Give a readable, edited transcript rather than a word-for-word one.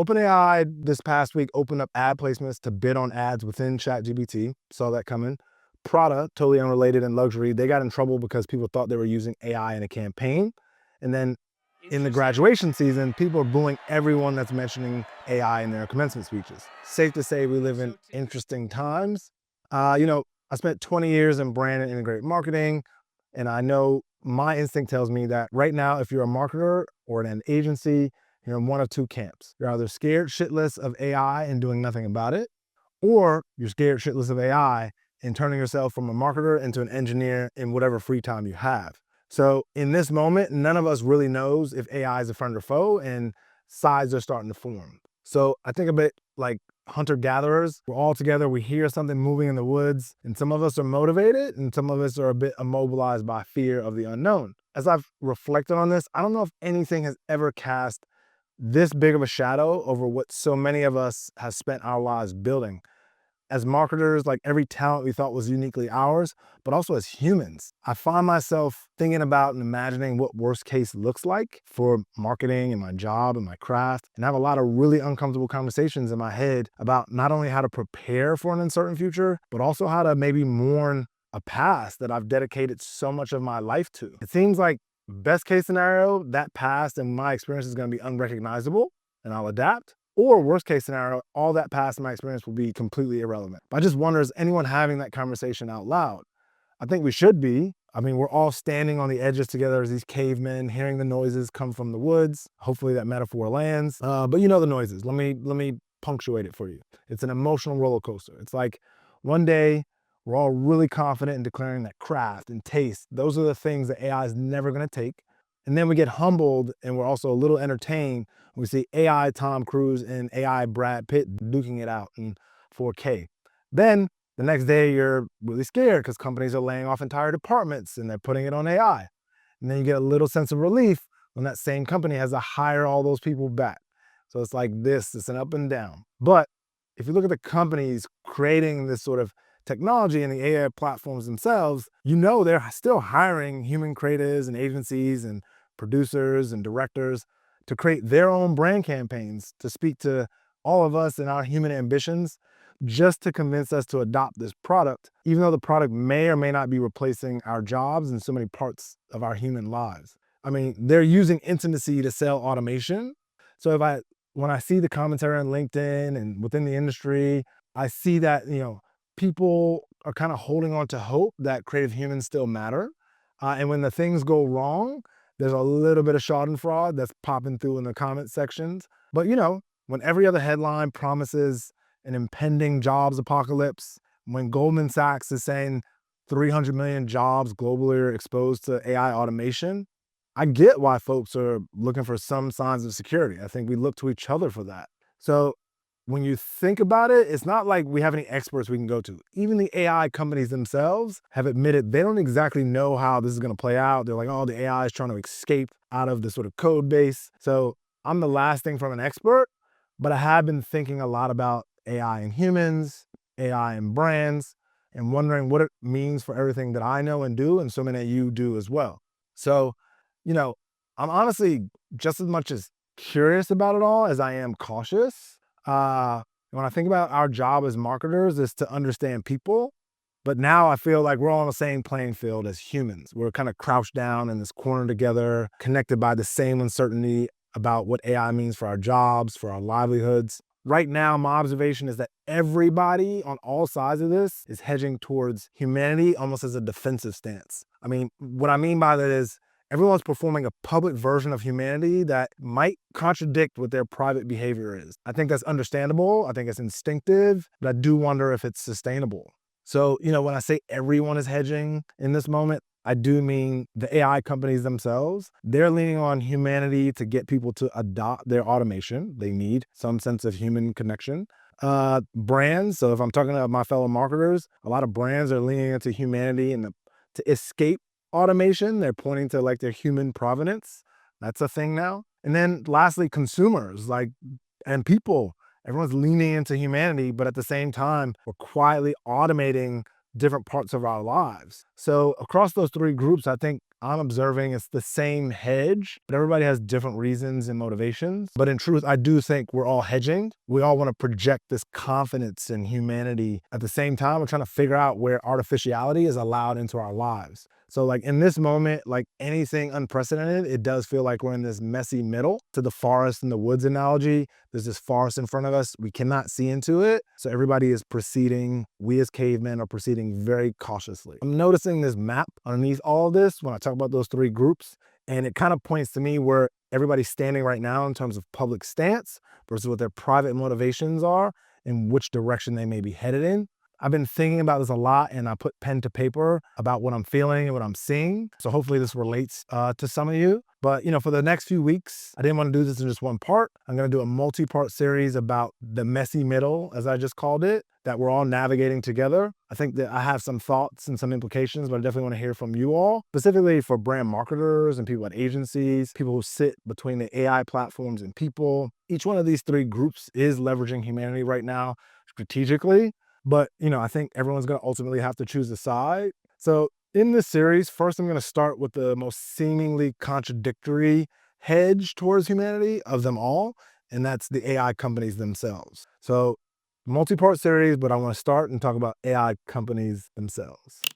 OpenAI this past week opened up ad placements to bid on ads within ChatGPT. Saw that coming. Prada, totally unrelated in luxury, they got in trouble because people thought they were using AI in a campaign. And then in the graduation season, people are booing everyone that's mentioning AI in their commencement speeches. Safe to say we live in interesting times. I spent 20 years in brand and integrated marketing, and I know my instinct tells me that right now, if you're a marketer or an agency, you're in one of two camps. You're either scared shitless of AI and doing nothing about it, or you're scared shitless of AI and turning yourself from a marketer into an engineer in whatever free time you have. So in this moment, none of us really knows if AI is a friend or foe, and sides are starting to form. So I think a bit like hunter-gatherers. We're all together, we hear something moving in the woods, and some of us are motivated and some of us are a bit immobilized by fear of the unknown. As I've reflected on this, I don't know if anything has ever cast this big of a shadow over what so many of us have spent our lives building. As marketers, like every talent we thought was uniquely ours, but also as humans. I find myself thinking about and imagining what worst case looks like for marketing and my job and my craft, and I have a lot of really uncomfortable conversations in my head about not only how to prepare for an uncertain future, but also how to maybe mourn a past that I've dedicated so much of my life to. It seems like best case scenario, that past and my experience is going to be unrecognizable and I'll adapt. Or worst case scenario, all that past in my experience will be completely irrelevant. But I just wonder, is anyone having that conversation out loud? I think we should be. I mean, we're all standing on the edges together as these cavemen, hearing the noises come from the woods. Hopefully that metaphor lands. But you know the noises. Let me punctuate it for you. It's an emotional roller coaster. It's like one day we're all really confident in declaring that craft and taste, those are the things that AI is never going to take. And then we get humbled and we're also a little entertained. We see AI Tom Cruise and AI Brad Pitt duking it out in 4K. Then the next day you're really scared because companies are laying off entire departments and they're putting it on AI. And then you get a little sense of relief when that same company has to hire all those people back. So it's like this, it's an up and down. But if you look at the companies creating this sort of technology and the AI platforms themselves, you know they're still hiring human creatives and agencies and producers and directors to create their own brand campaigns to speak to all of us and our human ambitions, just to convince us to adopt this product, even though the product may or may not be replacing our jobs in so many parts of our human lives. I mean, they're using intimacy to sell automation. So when I see the commentary on LinkedIn and within the industry, I see that, people are kind of holding on to hope that creative humans still matter. And when the things go wrong, there's a little bit of schadenfreude that's popping through in the comment sections. But when every other headline promises an impending jobs apocalypse, when Goldman Sachs is saying 300 million jobs globally are exposed to AI automation, I get why folks are looking for some signs of security. I think we look to each other for that. So when you think about it, it's not like we have any experts we can go to. Even the AI companies themselves have admitted they don't exactly know how this is going to play out. They're like, oh, the AI is trying to escape out of the sort of code base. So I'm the last thing from an expert, but I have been thinking a lot about AI and humans, AI and brands, and wondering what it means for everything that I know and do, and so many of you do as well. So, I'm honestly just as much as curious about it all as I am cautious. When I think about our job as marketers is to understand people, but now I feel like we're all on the same playing field as humans. We're kind of crouched down in this corner together, connected by the same uncertainty about what AI means for our jobs, for our livelihoods. Right now, my observation is that everybody on all sides of this is hedging towards humanity almost as a defensive stance. I mean, what I mean by that is everyone's performing a public version of humanity that might contradict what their private behavior is. I think that's understandable. I think it's instinctive, but I do wonder if it's sustainable. So, when I say everyone is hedging in this moment, I do mean the AI companies themselves. They're leaning on humanity to get people to adopt their automation. They need some sense of human connection. Brands, so if I'm talking about my fellow marketers, a lot of brands are leaning into humanity and to escape automation. They're pointing to like their human provenance. That's a thing now. And then lastly, consumers and people, everyone's leaning into humanity, but at the same time, we're quietly automating different parts of our lives. So across those three groups, I think I'm observing it's the same hedge, but everybody has different reasons and motivations. But in truth, I do think we're all hedging. We all want to project this confidence in humanity. At the same time, we're trying to figure out where artificiality is allowed into our lives. So like in this moment, like anything unprecedented, it does feel like we're in this messy middle. To the forest and the woods analogy, there's this forest in front of us. We cannot see into it. So everybody is proceeding. We as cavemen are proceeding very cautiously. I'm noticing this map underneath all of this when I talk about those three groups. And it kind of points to me where everybody's standing right now in terms of public stance versus what their private motivations are and which direction they may be headed in. I've been thinking about this a lot, and I put pen to paper about what I'm feeling and what I'm seeing. So hopefully this relates to some of you. But for the next few weeks, I didn't want to do this in just one part. I'm going to do a multi-part series about the messy middle, as I just called it, that we're all navigating together. I think that I have some thoughts and some implications, but I definitely want to hear from you all, specifically for brand marketers and people at agencies, people who sit between the AI platforms and people. Each one of these three groups is leveraging humanity right now strategically. But, I think everyone's going to ultimately have to choose a side. So in this series, first, I'm going to start with the most seemingly contradictory hedge towards humanity of them all, and that's the AI companies themselves. So multi-part series, but I want to start and talk about AI companies themselves.